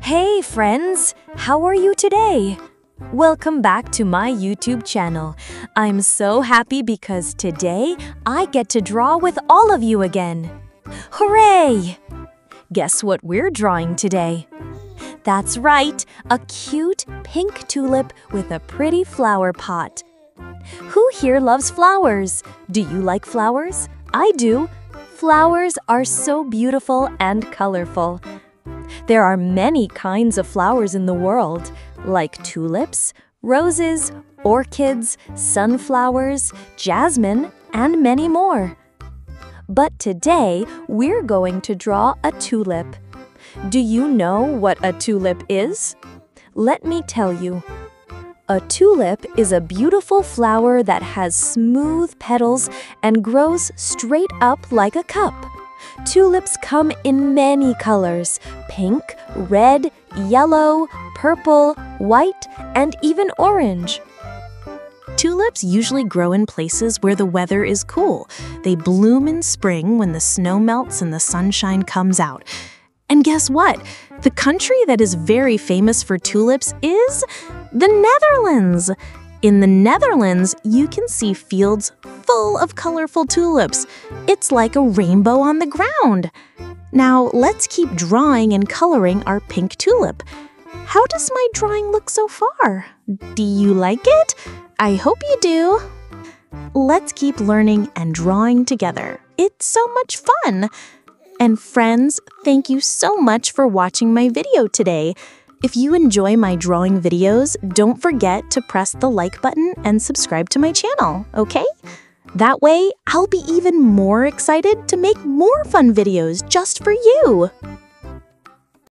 Hey friends, how are you today? Welcome back to my YouTube channel. I'm so happy because today I get to draw with all of you again. Hooray! Guess what we're drawing today? That's right, a cute pink tulip with a pretty flower pot. Who here loves flowers? Do you like flowers? I do. Flowers are so beautiful and colorful. There are many kinds of flowers in the world, like tulips, roses, orchids, sunflowers, jasmine, and many more. But today, we're going to draw a tulip. Do you know what a tulip is? Let me tell you. A tulip is a beautiful flower that has smooth petals and grows straight up like a cup. Tulips come in many colors: pink, red, yellow, purple, white, and even orange. Tulips usually grow in places where the weather is cool. They bloom in spring when the snow melts and the sunshine comes out. And guess what? The country that is very famous for tulips is the Netherlands. In the Netherlands, you can see fields full of colorful tulips. It's like a rainbow on the ground. Now, let's keep drawing and coloring our pink tulip. How does my drawing look so far? Do you like it? I hope you do. Let's keep learning and drawing together. It's so much fun. And friends, thank you so much for watching my video today. If you enjoy my drawing videos, don't forget to press the like button and subscribe to my channel, okay? That way, I'll be even more excited to make more fun videos just for you.